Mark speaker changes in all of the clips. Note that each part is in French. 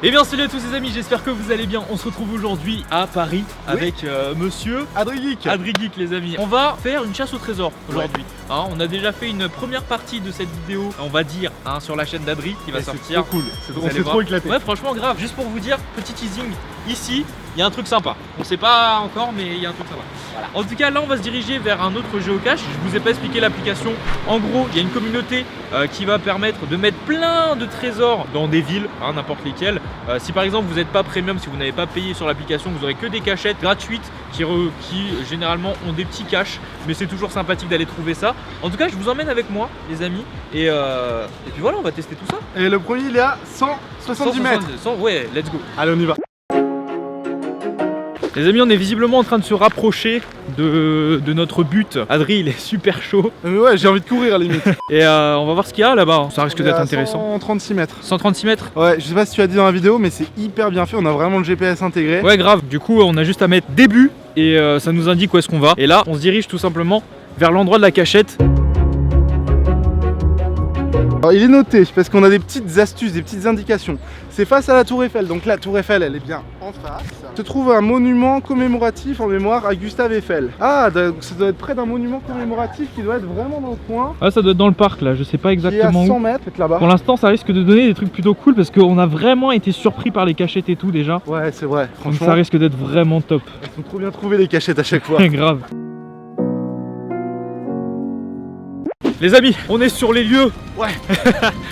Speaker 1: Eh bien salut à tous les amis, j'espère que vous allez bien. On se retrouve aujourd'hui à Paris avec monsieur
Speaker 2: Adri
Speaker 1: Geek les amis. On va faire une chasse au trésor aujourd'hui. Hein, on a déjà fait une première partie de cette vidéo, on va dire, hein, sur la chaîne d'Adri qui va sortir.
Speaker 2: C'est trop cool, c'est trop éclaté.
Speaker 1: Ouais franchement grave, juste pour vous dire, petit teasing, ici il y a un truc sympa. On sait pas encore mais il y a un truc sympa. Voilà. En tout cas là on va se diriger vers un autre géocache. Je vous ai pas expliqué l'application. En gros il y a une communauté qui va permettre de mettre plein de trésors dans des villes, hein, n'importe lesquelles. Si par exemple vous n'êtes pas premium, si vous n'avez pas payé sur l'application, vous aurez que des cachettes gratuites qui généralement ont des petits caches, mais c'est toujours sympathique d'aller trouver ça. En tout cas je vous emmène avec moi les amis et puis voilà, on va tester tout ça.
Speaker 2: Et le premier il est à 170 mètres.
Speaker 1: Ouais, let's go.
Speaker 2: Allez on y va.
Speaker 1: Les amis, on est visiblement en train de se rapprocher de notre but. Adri, il est super chaud.
Speaker 2: Ouais, j'ai envie de courir à la limite.
Speaker 1: Et on va voir ce qu'il y a là-bas. Ça risque d'être intéressant.
Speaker 2: 136 mètres.
Speaker 1: 136 mètres.
Speaker 2: Ouais, je sais pas si tu as dit dans la vidéo, mais c'est hyper bien fait. On a vraiment le GPS intégré.
Speaker 1: Ouais, grave. Du coup, on a juste à mettre début et ça nous indique où est-ce qu'on va. Et là, on se dirige tout simplement vers l'endroit de la cachette.
Speaker 2: Alors, il est noté parce qu'on a des petites astuces, des petites indications. C'est face à la Tour Eiffel, donc la Tour Eiffel elle est bien en face. Se trouve un monument commémoratif en mémoire à Gustave Eiffel. Ah, donc ça doit être près d'un monument commémoratif qui doit être vraiment dans le coin.
Speaker 1: Ah, ça doit être dans le parc là, je sais pas exactement où.
Speaker 2: Qui est à 100 mètres, là-bas.
Speaker 1: Pour l'instant, ça risque de donner des trucs plutôt cool parce qu'on a vraiment été surpris par les cachettes et tout déjà.
Speaker 2: Ouais, c'est vrai, franchement.
Speaker 1: Donc ça risque d'être vraiment top.
Speaker 2: Elles sont trop bien trouvées les cachettes à chaque fois.
Speaker 1: Grave. Les amis, on est sur les lieux.
Speaker 2: Ouais.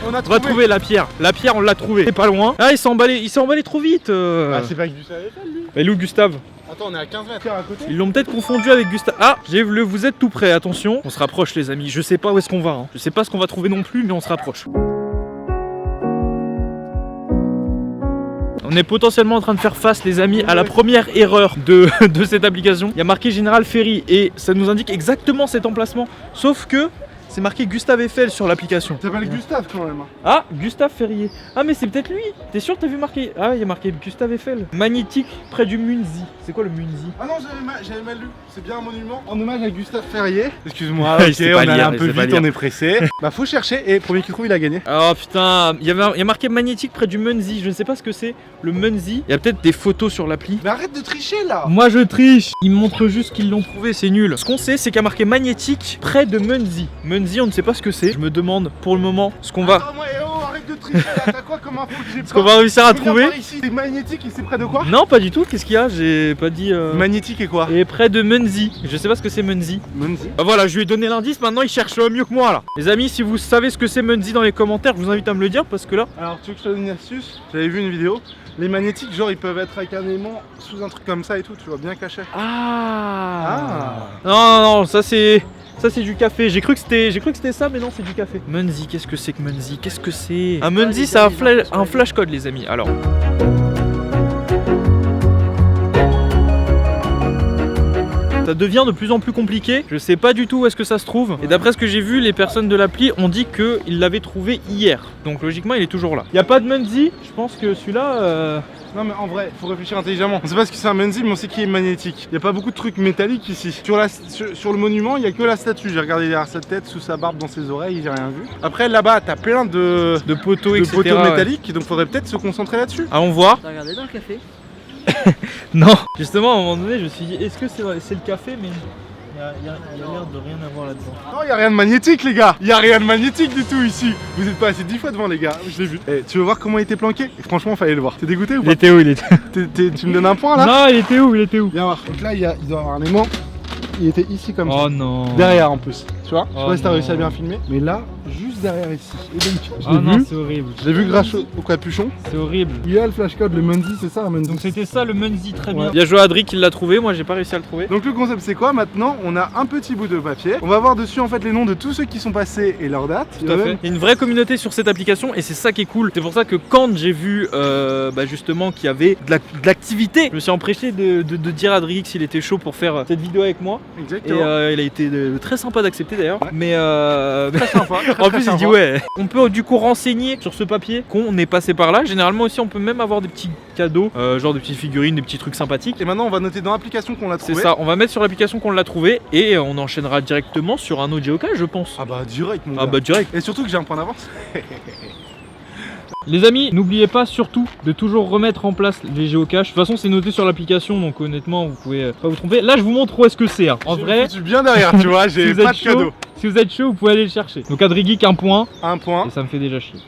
Speaker 2: On va
Speaker 1: trouver la pierre. La pierre, on l'a trouvée. C'est pas loin. Ah, il s'est emballé trop vite.
Speaker 2: Ah, c'est pas Gustave Eiffel lui.
Speaker 1: Mais où Gustave?
Speaker 2: Attends, on est à 15 mètres à côté.
Speaker 1: Ils l'ont peut-être confondu avec Gustave. Ah, vous êtes tout près, attention. On se rapproche les amis. Je sais pas où est-ce qu'on va. Hein. Je sais pas ce qu'on va trouver non plus, mais on se rapproche. On est potentiellement en train de faire face les amis à la première erreur de cette application. Il y a marqué Général Ferry et ça nous indique exactement cet emplacement. Sauf que c'est marqué Gustave Eiffel sur l'application.
Speaker 2: Ça s'appelle Gustave quand même.
Speaker 1: Ah, Gustave Ferrier. Ah mais c'est peut-être lui. T'es sûr que t'as vu marqué? Ah, il y a marqué Gustave Eiffel. Magnétique près du Munzi. C'est quoi le Munzi?
Speaker 2: Ah non, j'avais mal lu. C'est bien un monument en hommage à Gustave Ferrier. Excuse-moi,
Speaker 1: Il
Speaker 2: ok,
Speaker 1: sait
Speaker 2: on
Speaker 1: pas
Speaker 2: allait
Speaker 1: lire,
Speaker 2: un peu
Speaker 1: il sait pas
Speaker 2: vite,
Speaker 1: lire.
Speaker 2: on est pressé. Bah faut chercher et premier qui trouve il a gagné.
Speaker 1: Oh putain, il y a marqué magnétique près du Munzi. Je ne sais pas ce que c'est. Le Munzi. Il y a peut-être des photos sur l'appli.
Speaker 2: Mais arrête de tricher là.
Speaker 1: Moi je triche. Ils montrent juste qu'ils l'ont trouvé, c'est nul. Ce qu'on sait, c'est qu'il y a marqué magnétique près de Munzi. Munzi, on ne sait pas ce que c'est. Je me demande pour le moment ce qu'on va.
Speaker 2: Attends, moi, arrête de tricher là. T'as quoi comme info que j'ai pas?
Speaker 1: Ce qu'on va réussir à trouver.
Speaker 2: C'est magnétique et c'est près de quoi?
Speaker 1: Non, pas du tout. Qu'est-ce qu'il y a? J'ai pas dit.
Speaker 2: Magnétique et quoi?
Speaker 1: Et près de Munzi. Je sais pas ce que c'est Munzi.
Speaker 2: Munzi.
Speaker 1: Bah voilà, je lui ai donné l'indice. Maintenant, il cherche mieux que moi là. Les amis, si vous savez ce que c'est Munzi dans les commentaires, je vous invite à me le dire parce que là.
Speaker 2: Alors tu veux que je te donne une astuce? J'avais vu une vidéo. Les magnétiques, genre ils peuvent être avec un aimant sous un truc comme ça et tout, tu vois, bien caché.
Speaker 1: Ah. Non, ça c'est du café. J'ai cru que c'était ça, mais non, c'est du café. Munzi, qu'est-ce que c'est que Munzi? Qu'est-ce que c'est? Un Munzi, c'est un flash code, les amis. Alors. Ça devient de plus en plus compliqué, je sais pas du tout où est-ce que ça se trouve. Et d'après ce que j'ai vu, les personnes de l'appli ont dit qu'ils l'avaient trouvé hier. Donc logiquement il est toujours là. Il n'y a pas de Munzi, je pense que celui-là...
Speaker 2: Non mais en vrai, faut réfléchir intelligemment. On sait pas ce que c'est un Munzi, mais on sait qu'il est magnétique. Il y a pas beaucoup de trucs métalliques ici. Sur le monument, il y a que la statue. J'ai regardé derrière sa tête, sous sa barbe, dans ses oreilles, j'ai rien vu. Après là-bas, t'as plein de
Speaker 1: poteaux, etc.
Speaker 2: poteaux métalliques, donc faudrait peut-être se concentrer là-dessus.
Speaker 1: Allons voir.
Speaker 3: T'as regardé dans le café?
Speaker 1: Non. Justement, à un moment donné, je me suis dit, est-ce que c'est le café? Mais il y a l'air de rien avoir là-dedans.
Speaker 2: Non, il y a rien de magnétique, les gars. Il y a rien de magnétique du tout ici. Vous êtes pas assez 10 fois devant, les gars. Je l'ai vu. Eh, tu veux voir comment il était planqué? Et franchement, fallait le voir. T'es dégoûté ou pas?
Speaker 1: Il était où?
Speaker 2: Tu me donnes un point là?
Speaker 1: Non, il était où?
Speaker 2: Viens voir. Donc là, il doit y avoir un aimant. Il était ici comme ça.
Speaker 1: Oh non.
Speaker 2: Derrière en plus. Tu vois? Je sais
Speaker 1: Oh
Speaker 2: pas si t'as
Speaker 1: non.
Speaker 2: réussi à bien filmer. Mais là, juste derrière ici. Et donc, je
Speaker 1: Oh
Speaker 2: l'ai
Speaker 1: non,
Speaker 2: vu.
Speaker 1: c'est horrible.
Speaker 2: Je l'ai vu grâce au capuchon.
Speaker 1: C'est horrible.
Speaker 2: Il y a le flashcode, le Munzi, c'est ça un Munzi.
Speaker 1: Donc c'était ça le Munzi, très
Speaker 2: Ouais.
Speaker 1: bien. Il y a joué Adri qui l'a trouvé, moi j'ai pas réussi à le trouver.
Speaker 2: Donc le concept c'est quoi? Maintenant on a un petit bout de papier. On va voir dessus en fait les noms de tous ceux qui sont passés et leur date.
Speaker 1: Tout à fait. Il y a une vraie communauté sur cette application et c'est ça qui est cool. C'est pour ça que quand j'ai vu justement qu'il y avait de l'activité, je me suis empressé de dire à Adri s'il était chaud pour faire cette vidéo avec moi.
Speaker 2: Exactement.
Speaker 1: Et il a été très sympa d'accepter d'ailleurs.
Speaker 2: Ouais.
Speaker 1: Mais
Speaker 2: Très sympa.
Speaker 1: en plus il dit ouais. On peut du coup renseigner sur ce papier qu'on est passé par là. Généralement aussi on peut même avoir des petits cadeaux, genre des petites figurines, des petits trucs sympathiques.
Speaker 2: Et maintenant on va noter dans l'application qu'on l'a trouvé.
Speaker 1: C'est ça, on va mettre sur l'application qu'on l'a trouvé et on enchaînera directement sur un audio geocache je pense.
Speaker 2: Ah bah direct mon
Speaker 1: Ah
Speaker 2: gars.
Speaker 1: bah direct.
Speaker 2: Et surtout que j'ai un point d'avance.
Speaker 1: Les amis, n'oubliez pas surtout de toujours remettre en place les géocaches. De toute façon, c'est noté sur l'application, donc honnêtement, vous pouvez pas vous tromper. Là, je vous montre où est-ce que c'est. Hein. En vrai,
Speaker 2: je suis bien derrière, tu vois, j'ai
Speaker 1: si
Speaker 2: pas de cadeau.
Speaker 1: Si vous êtes chaud, vous pouvez aller le chercher. Donc Adrigeek, 1 point.
Speaker 2: 1 point.
Speaker 1: Et ça me fait déjà chier.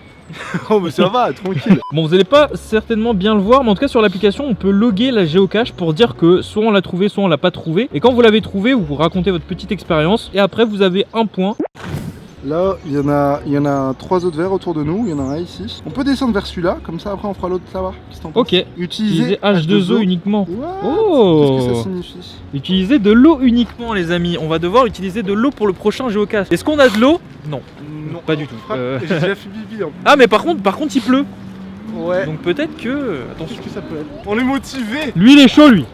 Speaker 2: Oh, mais ça va, tranquille.
Speaker 1: Bon, vous allez pas certainement bien le voir, mais en tout cas sur l'application, on peut loguer la géocache pour dire que soit on l'a trouvé, soit on l'a pas trouvé. Et quand vous l'avez trouvé, vous racontez votre petite expérience. Et après, vous avez 1 point.
Speaker 2: Là, il y en a 3 autres verres autour de nous, il y en a un ici. On peut descendre vers celui-là, comme ça après on fera l'autre là-bas. Qu'est-ce que t'en penses?
Speaker 1: Ok. Utiliser H2O uniquement.
Speaker 2: Ouais.
Speaker 1: Oh.
Speaker 2: Qu'est-ce que ça signifie?
Speaker 1: Utiliser de l'eau uniquement, les amis. On va devoir utiliser de l'eau pour le prochain géocache. Est-ce qu'on a de l'eau? Non.
Speaker 2: Non,
Speaker 1: pas du tout.
Speaker 2: J'ai déjà fait pipi en plus.
Speaker 1: Ah, mais par contre, il pleut.
Speaker 2: Ouais.
Speaker 1: Donc peut-être que... Attention.
Speaker 2: Qu'est-ce que ça peut être? On est motivé.
Speaker 1: Lui, il est chaud, lui.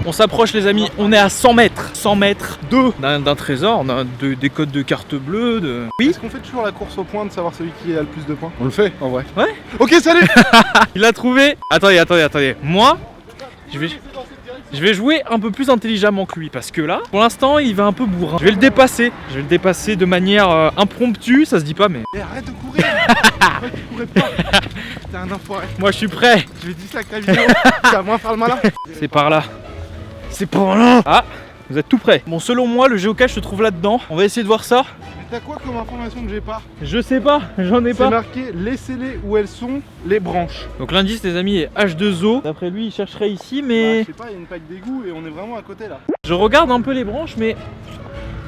Speaker 1: On s'approche, les amis, on est à 100 mètres. 100 mètres d'un trésor, des codes de carte bleue. Oui.
Speaker 2: Est-ce qu'on fait toujours la course au point de savoir celui qui a le plus de points? On le fait en vrai.
Speaker 1: Ouais.
Speaker 2: Ok, salut.
Speaker 1: Il a trouvé. Attendez. Moi, je vais jouer un peu plus intelligemment que lui parce que là, pour l'instant, il va un peu bourrin. Je vais le dépasser de manière impromptue, ça se dit pas, mais.
Speaker 2: Eh, arrête de courir. Arrête, tu courais pas. T'es un enfoiré.
Speaker 1: Moi, je suis prêt.
Speaker 2: Je vais dislike la vidéo. Ça va moins faire le malin.
Speaker 1: C'est par là. C'est par là. Ah, vous êtes tout prêts. Bon, selon moi, le géocache se trouve là-dedans. On va essayer de voir ça.
Speaker 2: Mais t'as quoi comme information que j'ai pas?
Speaker 1: Je sais pas, j'en ai pas.
Speaker 2: C'est marqué laissez-les où elles sont, les branches.
Speaker 1: Donc l'indice, les amis, est H2O. D'après lui, il chercherait ici, mais.
Speaker 2: Bah, je sais pas, il y a une plaque d'égout et on est vraiment à côté là.
Speaker 1: Je regarde un peu les branches, mais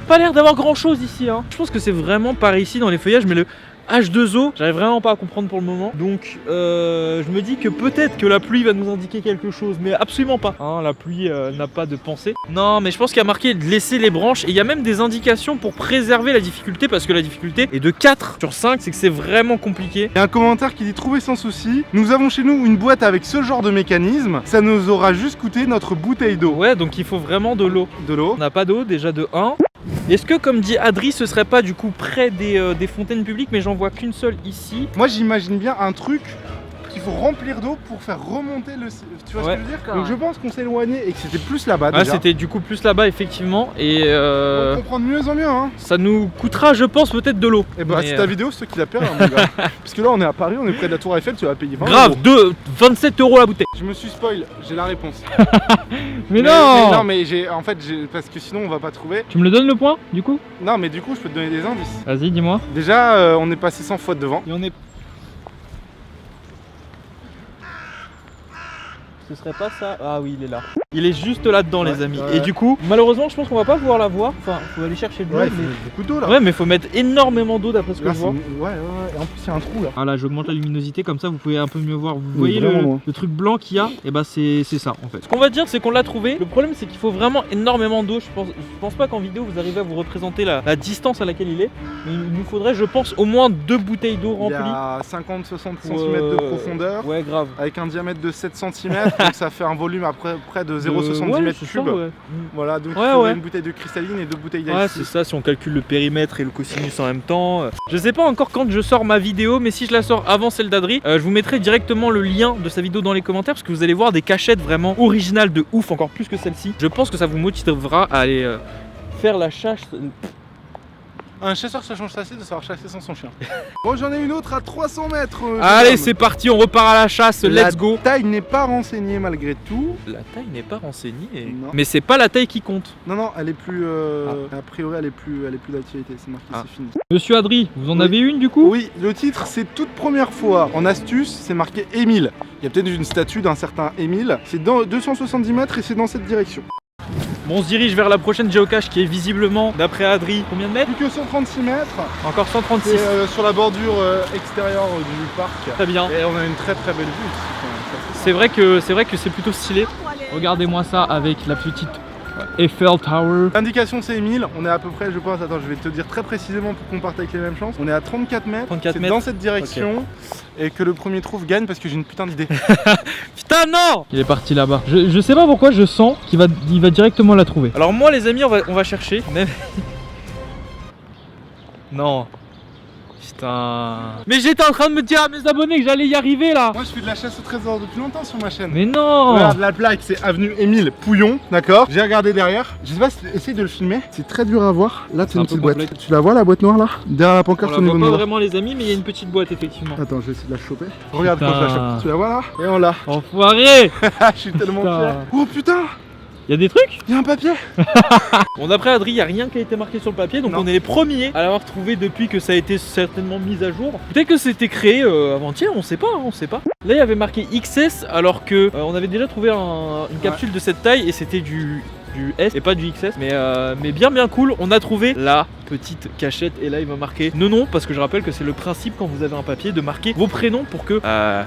Speaker 1: pas l'air d'avoir grand chose ici. Hein. Je pense que c'est vraiment par ici dans les feuillages, mais le H2O, j'arrive vraiment pas à comprendre pour le moment. Donc je me dis que peut-être que la pluie va nous indiquer quelque chose, mais absolument pas. Hein, la pluie n'a pas de pensée. Non, mais je pense qu'il y a marqué de laisser les branches. Et il y a même des indications pour préserver la difficulté, parce que la difficulté est de 4 sur 5, c'est que c'est vraiment compliqué.
Speaker 2: Il y a un commentaire qui dit trouver sans souci. Nous avons chez nous une boîte avec ce genre de mécanisme. Ça nous aura juste coûté notre bouteille d'eau.
Speaker 1: Ouais, donc il faut vraiment de l'eau.
Speaker 2: De l'eau.
Speaker 1: On n'a pas d'eau déjà de 1. Est-ce que, comme dit Adri, ce serait pas du coup près des fontaines publiques, mais j'en vois qu'une seule ici?
Speaker 2: Moi j'imagine bien un truc qu'il faut remplir d'eau pour faire remonter le... Tu vois ce que je veux dire? Donc je pense qu'on s'est éloigné et que c'était plus là-bas déjà.
Speaker 1: C'était du coup plus là-bas effectivement et
Speaker 2: on comprend de mieux en mieux hein.
Speaker 1: Ça nous coûtera je pense peut-être de l'eau.
Speaker 2: Et bah c'est ta vidéo, c'est toi qui la perds mon gars. Parce que là on est à Paris, on est près de la Tour Eiffel, tu vas payer 20
Speaker 1: grave, 27 € la bouteille.
Speaker 2: Je me suis spoil, j'ai la réponse.
Speaker 1: mais non
Speaker 2: mais j'ai en fait parce que sinon on va pas trouver.
Speaker 1: Tu me le donnes le point du coup?
Speaker 2: Non mais du coup je peux te donner des indices.
Speaker 1: Vas-y dis-moi.
Speaker 2: Déjà on est passé 100 fois devant.
Speaker 1: Et on est... Ce serait pas ça? Ah oui, il est là. Il est juste là-dedans les amis. Et du coup, malheureusement je pense qu'on va pas pouvoir la voir. Enfin, faut aller chercher de l'eau.
Speaker 2: Ouais, mais... beaucoup d'eau là.
Speaker 1: Ouais, mais faut mettre énormément d'eau d'après ce que
Speaker 2: là,
Speaker 1: je vois.
Speaker 2: Ouais, et en plus il y a un trou là.
Speaker 1: Ah là, j'augmente la luminosité comme ça vous pouvez un peu mieux voir. Vous voyez le truc blanc qu'il y a? Et bah c'est ça en fait. Ce qu'on va dire c'est qu'on l'a trouvé. Le problème c'est qu'il faut vraiment énormément d'eau. Je pense pas qu'en vidéo vous arrivez à vous représenter la distance à laquelle il est. Mais il nous faudrait je pense au moins 2 bouteilles d'eau remplies.
Speaker 2: Il y a 50-60 cm de profondeur.
Speaker 1: Ouais grave.
Speaker 2: Avec un diamètre de 7 cm. Donc ça fait un volume à près de 0,70 m3. Voilà, donc il faudrait une bouteille de cristalline et 2 bouteilles d'ice.
Speaker 1: Ouais, c'est ça, si on calcule le périmètre et le cosinus en même temps. Je sais pas encore quand je sors ma vidéo, mais si je la sors avant celle d'Adri, je vous mettrai directement le lien de sa vidéo dans les commentaires parce que vous allez voir des cachettes vraiment originales de ouf, encore plus que celle-ci. Je pense que ça vous motivera à aller faire la chasse.
Speaker 2: Un chasseur ça change assez de savoir chasser sans son chien. Bon j'en ai une autre à 300 mètres.
Speaker 1: Allez c'est parti, on repart à la chasse, let's go.
Speaker 2: La taille n'est pas renseignée malgré tout.
Speaker 1: La taille n'est pas renseignée.
Speaker 2: Non.
Speaker 1: Mais c'est pas la taille qui compte.
Speaker 2: Non, elle est plus... A priori elle est plus d'actualité, c'est marqué, c'est fini.
Speaker 1: Monsieur Adri, vous en avez une du coup?
Speaker 2: Oui, le titre c'est toute première fois. En astuce, c'est marqué Émile. Il y a peut-être une statue d'un certain Émile. C'est dans 270 mètres et c'est dans cette direction.
Speaker 1: Bon, on se dirige vers la prochaine géocache qui est visiblement, d'après Adri, combien de mètres?
Speaker 2: Plus que 136 mètres.
Speaker 1: Encore 136.
Speaker 2: Sur la bordure extérieure du parc.
Speaker 1: Très bien.
Speaker 2: Et on a une très belle vue ici.
Speaker 1: C'est vrai que c'est plutôt stylé. Regardez-moi ça avec la petite Eiffel Tower.
Speaker 2: L'indication c'est Émile, on est à peu près, je pense, attends, je vais te dire très précisément pour qu'on parte avec les mêmes chances. On est à 34 mètres, c'est dans cette direction, et que le premier trouve gagne parce que j'ai une putain d'idée.
Speaker 1: Putain non! Il est parti là-bas. Je sais pas pourquoi je sens qu'il va directement la trouver. Alors moi les amis, on va chercher. Même... non. Putain. Mais j'étais en train de me dire à mes abonnés que j'allais y arriver là.
Speaker 2: Moi je fais de la chasse au trésor depuis longtemps sur ma chaîne.
Speaker 1: Mais non.
Speaker 2: Regarde la plaque, c'est avenue Émile Pouillon, d'accord. J'ai regardé derrière. Je sais pas si essaye de le filmer. C'est très dur à voir. Là c'est une petite boîte. Tu la vois la boîte noire là? Derrière la pancarte
Speaker 1: On
Speaker 2: au
Speaker 1: la
Speaker 2: niveau
Speaker 1: voit
Speaker 2: de
Speaker 1: pas
Speaker 2: moi.
Speaker 1: vraiment les amis, mais il y a une petite boîte effectivement.
Speaker 2: Attends, je vais essayer de la choper. Regarde quand je la chope. Tu la vois là? Et on l'a.
Speaker 1: Enfoiré.
Speaker 2: Je suis tellement
Speaker 1: Putain.
Speaker 2: fier. Oh putain,
Speaker 1: Il y a des trucs?
Speaker 2: il y a un papier.
Speaker 1: Bon, d'après Adri, il n'y a rien qui a été marqué sur le papier, donc
Speaker 2: Non.
Speaker 1: on est les premiers à l'avoir trouvé depuis que ça a été certainement mis à jour. Peut-être que c'était créé avant-hier, on sait pas, on sait pas. Là, il y avait marqué XS alors que on avait déjà trouvé une capsule de cette taille et c'était du S et pas du XS, mais bien cool. On a trouvé la petite cachette et là il va marquer non parce que je rappelle que c'est le principe quand vous avez un papier de marquer vos prénoms pour que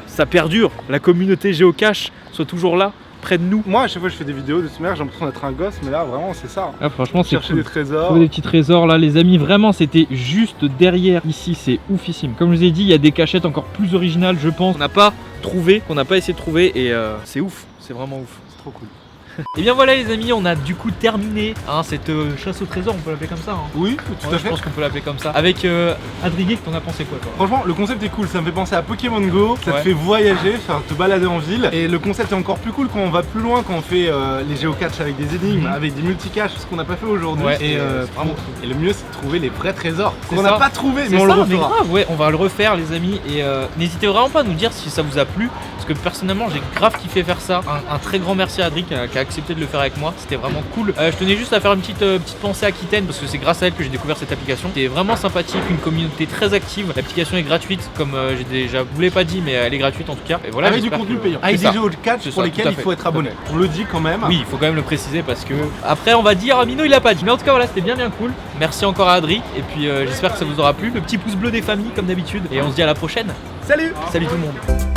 Speaker 1: ça perdure, la communauté géocache soit toujours là près de nous.
Speaker 2: Moi à chaque fois que je fais des vidéos de ce mer, j'ai l'impression d'être un gosse, mais là vraiment c'est ça.
Speaker 1: Ah, franchement c'est
Speaker 2: Chercher
Speaker 1: cool.
Speaker 2: des trésors.
Speaker 1: Trouver des petits trésors là les amis, vraiment c'était juste derrière ici, c'est oufissime. Comme je vous ai dit, il y a des cachettes encore plus originales je pense, qu'on n'a pas trouvé, qu'on n'a pas essayé de trouver et c'est ouf, c'est vraiment ouf.
Speaker 2: C'est trop cool.
Speaker 1: Et bien voilà les amis, on a du coup terminé cette chasse au trésor, on peut l'appeler comme ça hein.
Speaker 2: Oui, tout
Speaker 1: Ouais,
Speaker 2: à
Speaker 1: je
Speaker 2: fait.
Speaker 1: pense qu'on peut l'appeler comme ça. Avec Adrigué, t'en as pensé quoi toi?
Speaker 2: Franchement, le concept est cool, ça me fait penser à Pokémon Go, ça
Speaker 1: Ouais.
Speaker 2: te fait voyager, faire te balader en ville. Et le concept est encore plus cool quand on va plus loin, quand on fait les géocaches avec des énigmes, avec des multicaches, ce qu'on n'a pas fait aujourd'hui.
Speaker 1: Ouais,
Speaker 2: et,
Speaker 1: c'est vraiment
Speaker 2: et le mieux c'est de trouver les vrais trésors
Speaker 1: C'est
Speaker 2: qu'on
Speaker 1: ça.
Speaker 2: n'a pas trouvé,
Speaker 1: C'est
Speaker 2: mais on le
Speaker 1: ça, mais
Speaker 2: refera.
Speaker 1: grave, ouais, on va le refaire les amis et n'hésitez vraiment pas à nous dire si ça vous a plu parce que personnellement j'ai grave kiffé faire ça. Un très grand merci à Adri qui a accepté de le faire avec moi, c'était vraiment cool. Je tenais juste à faire une petite pensée à Kiten parce que c'est grâce à elle que j'ai découvert cette application. C'est vraiment sympathique, une communauté très active. L'application est gratuite comme j'ai déjà vous l'ai pas dit mais elle est gratuite en tout cas. Et voilà,
Speaker 2: Avec du
Speaker 1: j'espère
Speaker 2: contenu
Speaker 1: que-
Speaker 2: payant.
Speaker 1: C'est
Speaker 2: Avec
Speaker 1: ça.
Speaker 2: des géocaches
Speaker 1: C'est
Speaker 2: pour
Speaker 1: ça,
Speaker 2: lesquels
Speaker 1: tout à
Speaker 2: il
Speaker 1: fait,
Speaker 2: faut être
Speaker 1: tout à
Speaker 2: abonné.
Speaker 1: fait.
Speaker 2: On le dit quand même.
Speaker 1: Oui, il faut quand même le préciser parce que après on va dire Mino il a pas dit. Mais en tout cas voilà, c'était bien cool. Merci encore à Adri et puis j'espère que ça vous aura plu. Le petit pouce bleu des familles comme d'habitude et on se dit à la prochaine.
Speaker 2: Salut.
Speaker 1: Salut tout le monde.